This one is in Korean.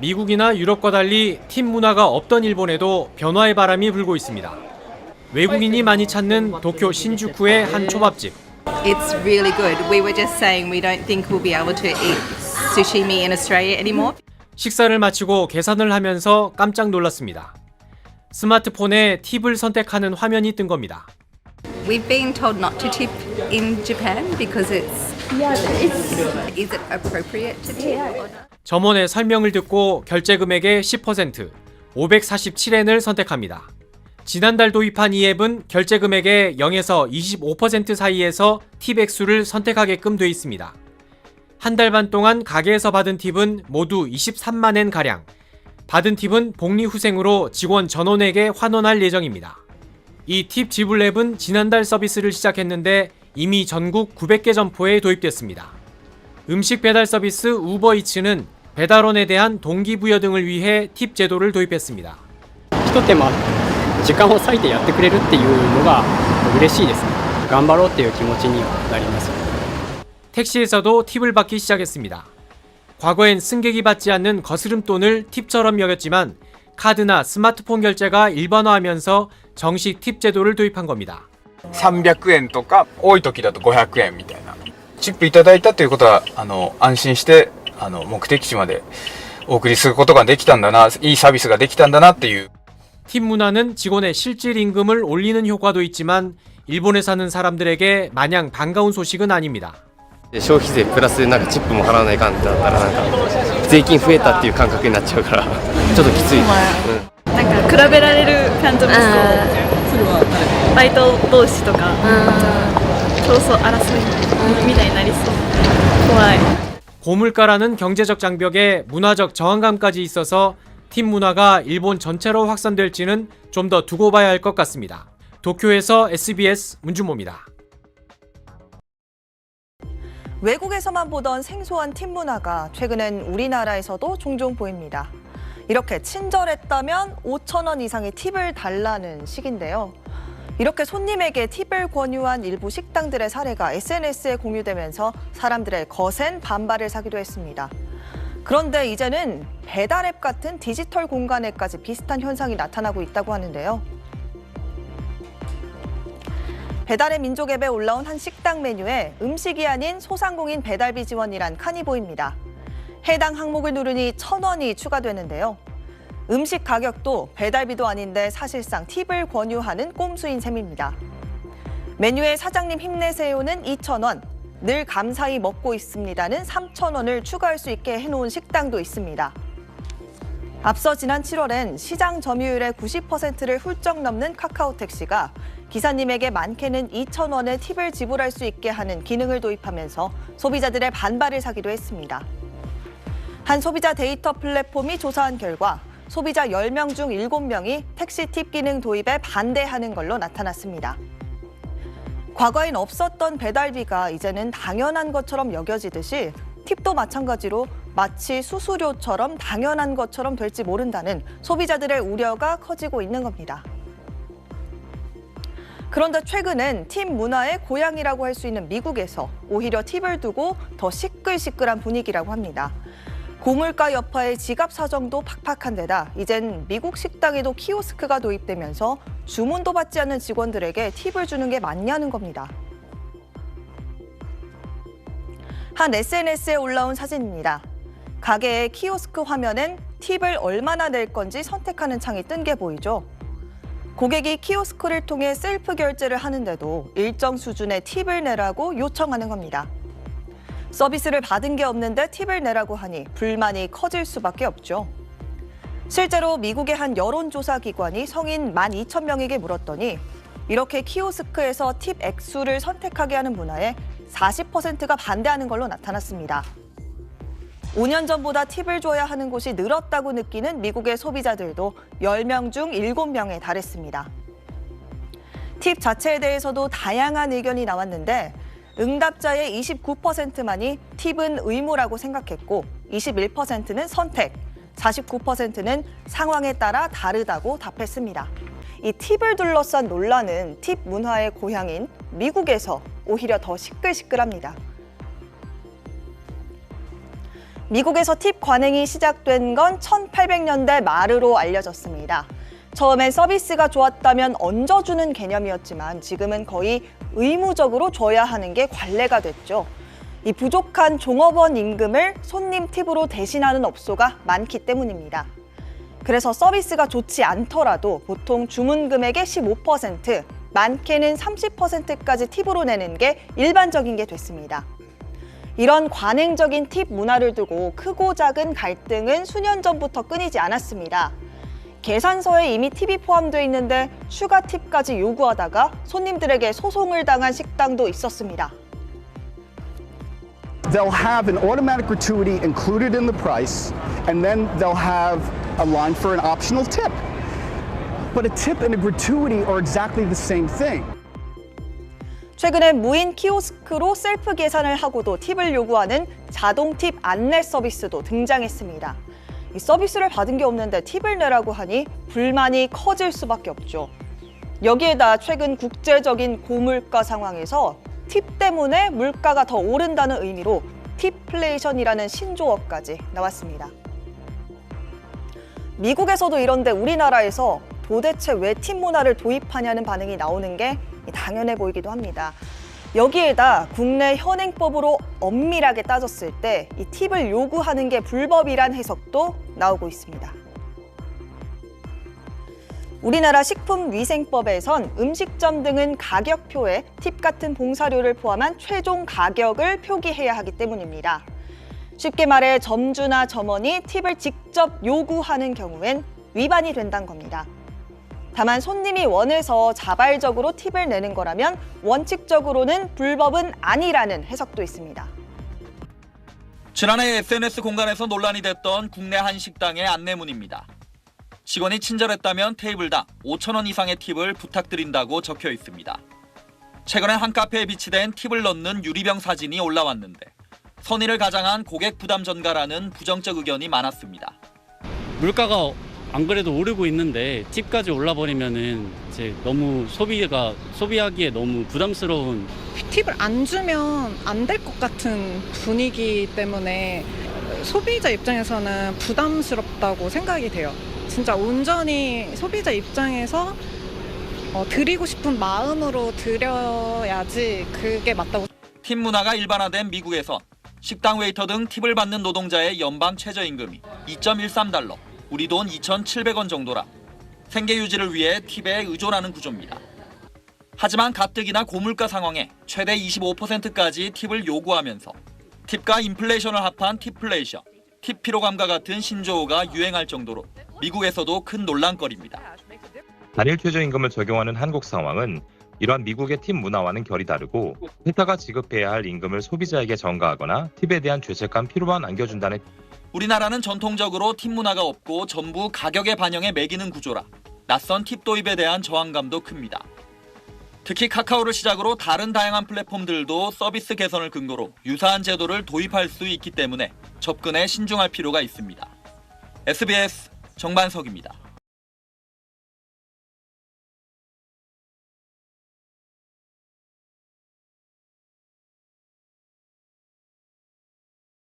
미국이나 유럽과 달리 팁 문화가 없던 일본에도 변화의 바람이 불고 있습니다. 외국인이 많이 찾는 도쿄 신주쿠의 한 초밥집. It's really good. We were just saying we don't think we'll be able to eat sushimi in Australia anymore. 식사를 마치고 계산을 하면서 깜짝 놀랐습니다. 스마트폰에 팁을 선택하는 화면이 뜬 겁니다. We've been told not to tip in Japan because is it appropriate to tip or not? 점원의 설명을 듣고 결제 금액의 10%, 547엔을 선택합니다. 지난달 도입한 이 앱은 결제 금액의 0에서 25% 사이에서 팁 액수를 선택하게끔 돼 있습니다. 한 달 반 동안 가게에서 받은 팁은 모두 23만엔 가량. 받은 팁은 복리후생으로 직원 전원에게 환원할 예정입니다. 이 팁 지불 앱은 지난달 서비스를 시작했는데 이미 전국 900개 점포에 도입됐습니다. 음식 배달 서비스 우버이츠는 배달원에 대한 동기부여 등을 위해 팁 제도를 도입했습니다. ひと手間時間を割いてやってくれるっていうのが嬉しいですね。頑張ろうっていう気持ちにはなります。 택시에서도 팁을 받기 시작했습니다. 과거엔 승객이 받지 않는 거스름돈을 팁처럼 여겼지만 카드나 스마트폰 결제가 일반화하면서 정식 팁 제도를 도입한 겁니다. 300円とか多い時だと500円みたいなチップいただいたということは安心して目的地までお送りすることができたんだな、いいサービスができたんだなっていう 팁 문화는 직원의 실질 임금을 올리는 효과도 있지만 일본에 사는 사람들에게 마냥 반가운 소식은 아닙니다. 消費税プラスなんかチップも払わないかんってなったらなんか税金増えたっていう感覚になっちゃうからちょっときつい。なんか比べられる感じもしそう。バイト同士とか競争争いみたいになりそう。怖い。 고물가라는 경제적 장벽에 문화적 저항감까지 있어서 팁 문화가 일본 전체로 확산될지는 좀 더 두고 봐야 할 것 같습니다. 도쿄에서 SBS 문준모입니다. 외국에서만 보던 생소한 팁 문화가 최근엔 우리나라에서도 종종 보입니다. 이렇게 친절했다면 5,000원 이상의 팁을 달라는 식인데요. 이렇게 손님에게 팁을 권유한 일부 식당들의 사례가 SNS에 공유되면서 사람들의 거센 반발을 사기도 했습니다. 그런데 이제는 배달앱 같은 디지털 공간에까지 비슷한 현상이 나타나고 있다고 하는데요. 배달의 민족 앱에 올라온 한 식당 메뉴에 음식이 아닌 소상공인 배달비 지원이란 칸이 보입니다. 해당 항목을 누르니 1,000원이 추가되는데요. 음식 가격도 배달비도 아닌데 사실상 팁을 권유하는 꼼수인 셈입니다. 메뉴에 사장님 힘내세요는 2,000원, 늘 감사히 먹고 있습니다는 3,000원을 추가할 수 있게 해놓은 식당도 있습니다. 앞서 지난 7월엔 시장 점유율의 90%를 훌쩍 넘는 카카오택시가 기사님에게 많게는 2,000원의 팁을 지불할 수 있게 하는 기능을 도입하면서 소비자들의 반발을 사기도 했습니다. 한 소비자 데이터 플랫폼이 조사한 결과 소비자 10명 중 7명이 택시 팁 기능 도입에 반대하는 걸로 나타났습니다. 과거엔 없었던 배달비가 이제는 당연한 것처럼 여겨지듯이 팁도 마찬가지로 마치 수수료처럼 당연한 것처럼 될지 모른다는 소비자들의 우려가 커지고 있는 겁니다. 그런데 최근엔 팁 문화의 고향이라고 할 수 있는 미국에서 오히려 팁을 두고 더 시끌시끌한 분위기라고 합니다. 고물가 여파에 지갑 사정도 팍팍한 데다 이젠 미국 식당에도 키오스크가 도입되면서 주문도 받지 않는 직원들에게 팁을 주는 게 맞냐는 겁니다. 한 SNS에 올라온 사진입니다. 가게의 키오스크 화면엔 팁을 얼마나 낼 건지 선택하는 창이 뜬 게 보이죠. 고객이 키오스크를 통해 셀프 결제를 하는데도 일정 수준의 팁을 내라고 요청하는 겁니다. 서비스를 받은 게 없는데 팁을 내라고 하니 불만이 커질 수밖에 없죠. 실제로 미국의 한 여론조사 기관이 성인 12,000명에게 물었더니 이렇게 키오스크에서 팁 액수를 선택하게 하는 문화에 40%가 반대하는 걸로 나타났습니다. 5년 전보다 팁을 줘야 하는 곳이 늘었다고 느끼는 미국의 소비자들도 10명 중 7명에 달했습니다. 팁 자체에 대해서도 다양한 의견이 나왔는데 응답자의 29%만이 팁은 의무라고 생각했고 21%는 선택, 49%는 상황에 따라 다르다고 답했습니다. 이 팁을 둘러싼 논란은 팁 문화의 고향인 미국에서 오히려 더 시끌시끌합니다. 미국에서 팁 관행이 시작된 건 1800년대 말으로 알려졌습니다. 처음엔 서비스가 좋았다면 얹어주는 개념이었지만 지금은 거의 의무적으로 줘야 하는 게 관례가 됐죠. 이 부족한 종업원 임금을 손님 팁으로 대신하는 업소가 많기 때문입니다. 그래서 서비스가 좋지 않더라도 보통 주문 금액의 15%, 많게는 30%까지 팁으로 내는 게 일반적인 게 됐습니다. 이런 관행적인 팁 문화를 두고 크고 작은 갈등은 수년 전부터 끊이지 않았습니다. 계산서에 이미 팁이 포함되어 있는데 추가 팁까지 요구하다가 손님들에게 소송을 당한 식당도 있었습니다. They'll have an automatic gratuity included in the price, and then they'll have a line for an optional tip. But a tip and a gratuity are exactly the same thing. 최근엔 무인 키오스크로 셀프 계산을 하고도 팁을 요구하는 자동 팁 안내 서비스도 등장했습니다. 이 서비스를 받은 게 없는데 팁을 내라고 하니 불만이 커질 수밖에 없죠. 여기에다 최근 국제적인 고물가 상황에서 팁 때문에 물가가 더 오른다는 의미로 팁플레이션이라는 신조어까지 나왔습니다. 미국에서도 이런데 우리나라에서 도대체 왜 팁 문화를 도입하냐는 반응이 나오는 게 당연해 보이기도 합니다. 여기에다 국내 현행법으로 엄밀하게 따졌을 때 이 팁을 요구하는 게 불법이란 해석도 나오고 있습니다. 우리나라 식품위생법에선 음식점 등은 가격표에 팁 같은 봉사료를 포함한 최종 가격을 표기해야 하기 때문입니다. 쉽게 말해 점주나 점원이 팁을 직접 요구하는 경우엔 위반이 된다는 겁니다. 다만 손님이 원해서 자발적으로 팁을 내는 거라면 원칙적으로는 불법은 아니라는 해석도 있습니다. 지난해 SNS 공간에서 논란이 됐던 국내 한 식당의 안내문입니다. 직원이 친절했다면 테이블당 5,000원 이상의 팁을 부탁드린다고 적혀 있습니다. 최근에 한 카페에 비치된 팁을 넣는 유리병 사진이 올라왔는데 선의를 가장한 고객 부담 전가라는 부정적 의견이 많았습니다. 물가가 안 그래도 오르고 있는데 팁까지 올라버리면은 이제 너무 소비하기에 너무 부담스러운. 팁을 안 주면 안 될 것 같은 분위기 때문에 소비자 입장에서는 부담스럽다고 생각이 돼요. 진짜 온전히 소비자 입장에서 드리고 싶은 마음으로 드려야지 그게 맞다고. 팁 문화가 일반화된 미국에선 식당 웨이터 등 팁을 받는 노동자의 연방 최저임금이 2.13달러, 우리 돈 2,700원 정도라 생계 유지를 위해 팁에 의존하는 구조입니다. 하지만 가뜩이나 고물가 상황에 최대 25%까지 팁을 요구하면서 팁과 인플레이션을 합한 팁플레이션, 팁 피로감과 같은 신조어가 유행할 정도로 미국에서도 큰 논란거리입니다. 단일 최저임금을 적용하는 한국 상황은 이러한 미국의 팁 문화와는 결이 다르고 회사가 지급해야 할 임금을 소비자에게 전가하거나 팁에 대한 죄책감 피로만 안겨준다는. 우리나라는 전통적으로 팁 문화가 없고 전부 가격의 반영에 매기는 구조라 낯선 팁 도입에 대한 저항감도 큽니다. 특히 카카오를 시작으로 다른 다양한 플랫폼들도 서비스 개선을 근거로 유사한 제도를 도입할 수 있기 때문에 접근에 신중할 필요가 있습니다. SBS 정반석입니다.